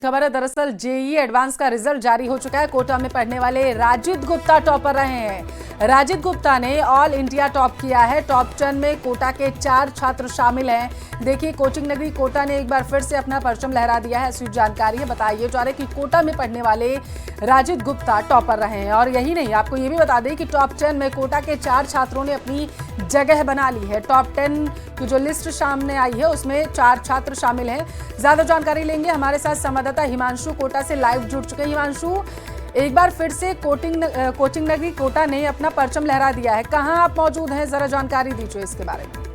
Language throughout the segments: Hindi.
खबर है, दरअसल जेईई एडवांस का रिजल्ट जारी हो चुका है। कोटा में पढ़ने वाले राजिद गुप्ता टॉपर रहे हैं। राजिद गुप्ता ने ऑल इंडिया टॉप किया है। टॉप 10 में कोटा के 4 छात्र शामिल हैं। देखिए, कोचिंग नगरी कोटा ने एक बार फिर से अपना परचम लहरा दिया है। ऐसी जानकारी है, बताइए जा रहा है कि कोटा में पढ़ने वाले राजिद गुप्ता टॉपर रहे हैं। और यही नहीं, आपको ये भी बता दें कि टॉप 10 में कोटा के 4 छात्रों ने अपनी जगह बना ली है। टॉप 10 की जो लिस्ट सामने आई है उसमें 4 छात्र शामिल हैं। ज्यादा जानकारी लेंगे, हमारे साथ संवाददाता हिमांशु कोटा से लाइव जुड़ चुके हैं। हिमांशु, एक बार फिर से कोचिंग नगरी कोटा ने अपना परचम लहरा दिया है। कहां आप मौजूद हैं, जरा जानकारी दीजिए इसके बारे में।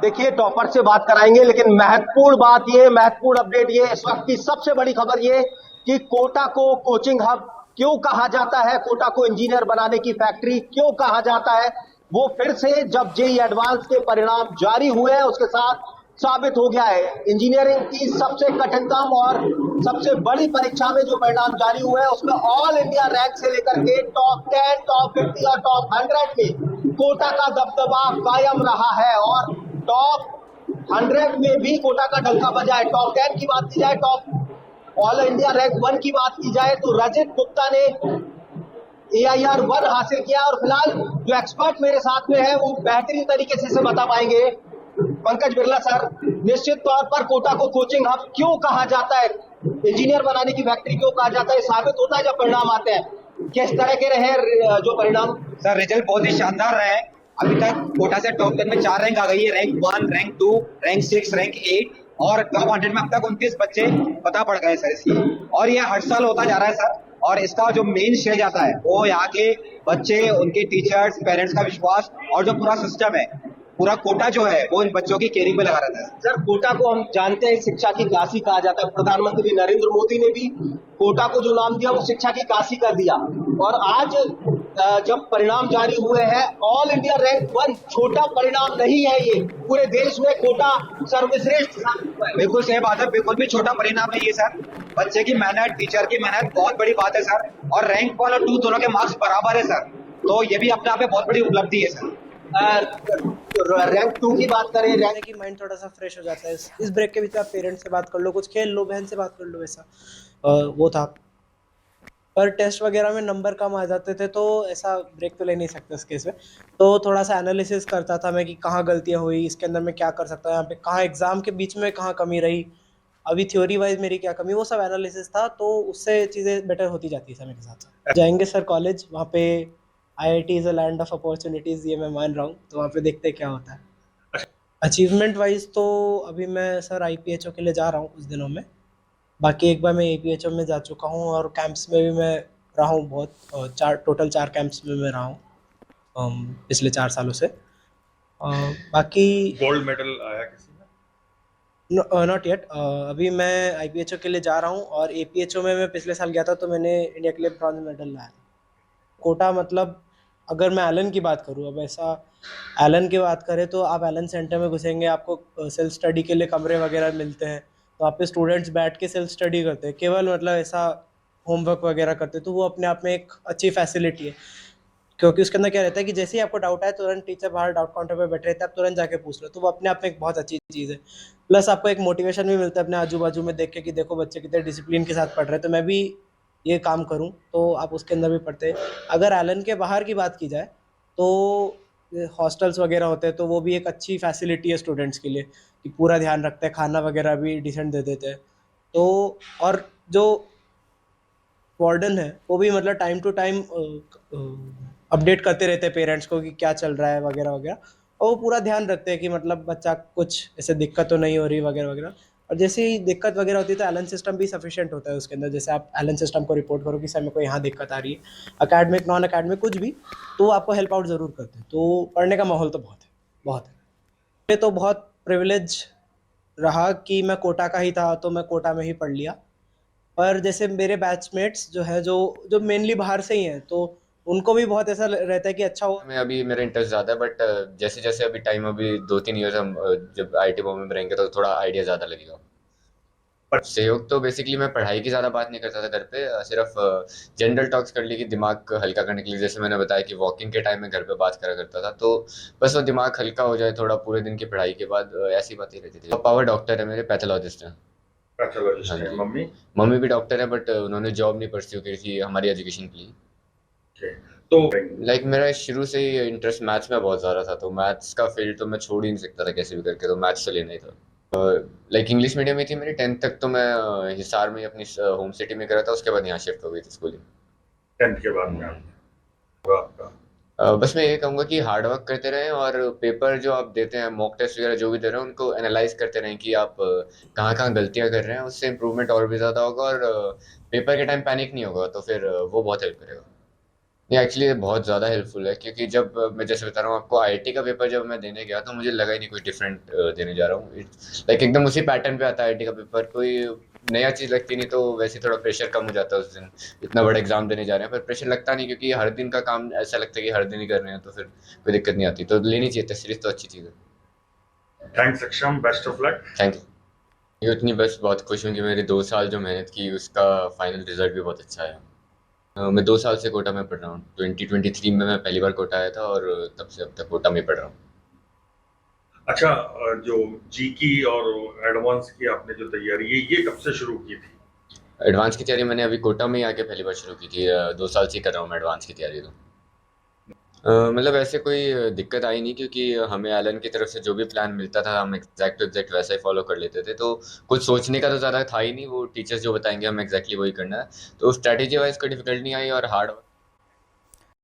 देखिए, टॉपर से बात कराएंगे, लेकिन महत्वपूर्ण अपडेट ये, इस वक्त की सबसे बड़ी खबर ये कि कोटा को कोचिंग हब क्यों कहा जाता है, कोटा को इंजीनियर बनाने की फैक्ट्री क्यों कहा जाता है, वो फिर से जब जेईई एडवांस के परिणाम जारी हुए हैं उसके साथ साबित हो गया है। इंजीनियरिंग की सबसे कठिनतम और सबसे बड़ी परीक्षा में जो परिणाम जारी हुए हैं उसमें ऑल इंडिया रैंक से लेकर के टॉप 10, टॉप 50 और टॉप 100 में कोटा का दबदबा कायम रहा है। और टॉप 100 में भी कोटा का डंका बजा है। टॉप 10 की बात की जाए, टॉप ऑल इंडिया रैंक 1 की बात की जाए तो राजिद गुप्ता ने AIR 1 हासिल किया। और फिलहाल जो एक्सपर्ट मेरे साथ में है वो बेहतरीन तरीके से इसे बता पाएंगे। पंकज बिरला सर, निश्चित तौर पर कोटा को कोचिंग हब क्यों कहा जाता है, इंजीनियर बनाने की फैक्ट्री क्यों कहा जाता है, साबित होता है जब परिणाम आते हैं। किस तरह के रहे जो परिणाम? सर, रिजल्ट बहुत ही शानदार रहे हैं। अभी तक कोटा से टॉप 10 में 4 रैंक आ गई है। रैंक 1, रैंक 2, रैंक 6, रैंक 8 और टॉप 100 में अब तक 29 बच्चे पता पड़ गए सर इसकी। और ये हर साल होता जा रहा है सर। और इसका जो मेन श्रेय जाता है वो यहाँ के बच्चे, उनके टीचर्स, पेरेंट्स का विश्वास और जो पूरा सिस्टम है, पूरा कोटा जो है वो इन बच्चों की केयरिंग में लगा रहता है। सर, कोटा को हम जानते हैं शिक्षा की काशी कहा जाता है। प्रधानमंत्री नरेंद्र मोदी ने भी कोटा को जो नाम दिया वो शिक्षा की काशी कर दिया। और आज जब परिणाम जारी हुए हैं, ऑल इंडिया रैंक 1 छोटा परिणाम नहीं है, ये पूरे देश में कोटा सर्वश्रेष्ठ। बिल्कुल सही बात है, बिल्कुल भी छोटा परिणाम नहीं है सर। बच्चे की मेहनत, टीचर की मेहनत बहुत बड़ी बात है सर। और रैंक 1 और 2 दोनों के मार्क्स बराबर है सर, तो ये भी अपने आप में बहुत बड़ी उपलब्धि है सर। रैंक 2 की बात करें, रैंक की माइंड थोड़ा सा फ्रेश हो जाता है। इस ब्रेक के बीच आप पेरेंट्स से बात कर लो, कुछ खेल लो, बहन से बात कर लो, ऐसा वो था। पर टेस्ट वगैरह में नंबर कम आ जाते थे तो ऐसा ब्रेक तो ले नहीं सकते इस केस में। तो थोड़ा सा एनालिसिस करता था मैं कि कहाँ गलतियाँ हुई, इसके अंदर मैं क्या कर सकता हूँ, यहाँ पे कहाँ एग्जाम के बीच में कहाँ कमी रही, अभी थ्योरी वाइज मेरी क्या कमी, वो सब एनालिसिस था। तो उससे चीज़ें बेटर होती जाती है समय के साथ। जाएंगे सर कॉलेज, वहाँ पे IIT is a land of opportunities, ये मैं मान रहा हूँ। तो वहाँ पे देखते हैं क्या होता है। अचीवमेंट वाइज तो अभी मैं सर IPHO के लिए जा रहा हूँ कुछ दिनों में। बाकी एक बार मैं APHO में जा चुका हूँ और कैंप्स में भी मैं रहा हूँ बहुत, टोटल 4 कैंप्स में मैं रहा हूँ पिछले 4 सालों से। बाकी गोल्ड मेडल आया किसी में? Not yet. अभी मैं IPHO के लिए जा रहा हूँ और APHO में मैं पिछले साल गया था तो मैंने इंडिया के लिए ब्रॉन्ज मेडल लाया। कोटा मतलब अगर मैं एलन की बात करूँ, अब ऐसा एलन की बात करें तो आप एलन सेंटर में घुसेंगे, आपको सेल्फ स्टडी के लिए कमरे वगैरह मिलते हैं। तो आप पे स्टूडेंट्स बैठ के सेल्फ स्टडी करते हैं, केवल मतलब ऐसा होमवर्क वगैरह करते हैं। तो वो अपने आप में एक अच्छी फैसिलिटी है, क्योंकि उसके अंदर क्या रहता है कि जैसे ही आपको डाउट आए तुरंत टीचर बाहर डाउट काउंटर पे बैठे रहते हैं, आप तुरंत जाके पूछ लो। तो वो अपने आप में एक बहुत अच्छी चीज़ है। प्लस आपको एक मोटिवेशन भी मिलता है अपने आजू बाजू में देख के कि देखो बच्चे कितने डिसिप्लिन के साथ पढ़ रहे हैं, तो मैं भी ये काम करूं। तो आप उसके अंदर भी पढ़ते हैं। अगर एलन के बाहर की बात की जाए तो हॉस्टल्स वगैरह होते हैं, तो वो भी एक अच्छी फैसिलिटी है स्टूडेंट्स के लिए कि पूरा ध्यान रखते हैं, खाना वगैरह भी डिसेंट दे देते हैं। तो और जो वार्डन है वो भी मतलब टाइम टू टाइम अपडेट करते रहते हैं पेरेंट्स को कि क्या चल रहा है वगैरह वगैरह। और वो पूरा ध्यान रखते हैं कि मतलब बच्चा कुछ ऐसे दिक्कत तो नहीं हो रही वगैरह वगैरह। और जैसे ही दिक्कत वगैरह होती है तो एलन सिस्टम भी सफिशिएंट होता है उसके अंदर। जैसे आप एलन सिस्टम को रिपोर्ट करो कि सर मेरे को यहाँ दिक्कत आ रही है, अकेडमिक नॉन अकेडमिक कुछ भी, तो आपको हेल्प आउट ज़रूर करते हैं। तो पढ़ने का माहौल तो बहुत है, बहुत है। ये तो बहुत प्रिविलेज रहा कि मैं कोटा का ही था तो मैं कोटा में ही पढ़ लिया। पर जैसे मेरे बैचमेट्स जो है जो जो मेनली बाहर से ही हैं, तो उनको भी बहुत ऐसा रहता है कि अच्छा हो। में अभी मेरा इंटरेस्ट ज़्यादा है, बट जैसे जैसे अभी टाइम, अभी 2-3 ईयर्स हम जब IIT बॉम्बे में रहेंगे तो थोड़ा आइडिया ज़्यादा लगेगा। सहयोग तो बेसिकली मैं पढ़ाई की ज़्यादा बात नहीं करता था घर पे, सिर्फ जनरल टॉक्स कर ली कि दिमाग हल्का करने के लिए। जैसे मैंने बताया कि वॉकिंग के टाइम में घर पे बात करा करता था, तो बस वो दिमाग हल्का हो जाए थोड़ा पूरे दिन की पढ़ाई के बाद, ऐसी बातें रहती थी। पापा डॉक्टर है मेरे, पैथोलॉजिस्ट हैं। पैथोलॉजिस्ट हाँ है। जी। मम्मी? मम्मी भी डॉक्टर है, बट उन्होंने जॉब नहीं परस्यू की थी हमारी एजुकेशन के लिए। ओके। तो लाइक मेरा शुरू से ही इंटरेस्ट मैथ्स में बहुत ज़्यादा था, तो मैथ्स का फील्ड तो मैं छोड़ ही नहीं सकता था कैसे भी करके, तो मैथ्स तो लेना ही था। लाइक इंग्लिश मीडियम में थी मेरी, 10th तक तो मैं हिसार में अपनी होम सिटी में करा था, उसके बाद यहाँ शिफ्ट हो गई थी स्कूलिंग। 10th के बाद में आपका बस मैं ये कहूँगा कि हार्ड वर्क करते रहें, और पेपर जो आप देते हैं, मॉक टेस्ट वगैरह जो भी दे रहे हैं, उनको एनालाइज करते रहें कि आप कहाँ कहाँ गलतियाँ कर रहे हैं, उससे इम्प्रूवमेंट और भी ज़्यादा होगा, और पेपर के टाइम पैनिक नहीं होगा, तो फिर वो बहुत हेल्प करेगा। नहीं, एक्चुअली ये बहुत ज़्यादा हेल्पफुल है, क्योंकि जब मैं जैसे बता रहा हूँ आपको, आईआईटी का पेपर जब मैं देने गया तो मुझे लगा ही नहीं कुछ डिफरेंट देने जा रहा हूँ। लाइक एकदम उसी पैटर्न पे आता है आईआईटी का पेपर, कोई नया चीज़ लगती नहीं, तो वैसे थोड़ा प्रेशर कम हो जाता है उस दिन। इतना बड़ा एग्जाम देने जा रहे हैं पर प्रेशर लगता नहीं, क्योंकि हर दिन का काम ऐसा लगता है कि हर दिन ही कर रहे हैं, तो फिर कोई दिक्कत नहीं आती, तो लेनी चाहिए तस्वीर, तो अच्छी चीज़ है। थैंक्स अक्षम, best of luck. Thank you. ये उतनी बस बहुत खुश हूँ कि मेरे 2 साल जो मेहनत की उसका फाइनल रिजल्ट भी बहुत अच्छा है। मैं 2 साल से कोटा में पढ़ रहा हूँ। 2023 में मैं पहली बार कोटा आया था, और तब से अब तक कोटा में पढ़ रहा हूँ। अच्छा, जो जी की और एडवांस की आपने जो तैयारी है, ये कब से शुरू की थी? एडवांस की तैयारी मैंने अभी कोटा में ही आके पहली बार शुरू की थी। 2 साल से ही कर रहा हूँ मैं एडवांस की तैयारी, तो मतलब ऐसे कोई दिक्कत आई नहीं, क्योंकि हमें एलन की तरफ से जो भी प्लान मिलता था हम एग्जैक्ट टू एग्जैक्ट वैसा ही फॉलो कर लेते थे, तो कुछ सोचने का तो ज़्यादा था ही नहीं, वो टीचर्स जो बताएंगे हम एग्जैक्टली वही करना है, तो स्ट्रैटेजी वाइज कोई डिफिकल्ट नहीं आई, और हार्ड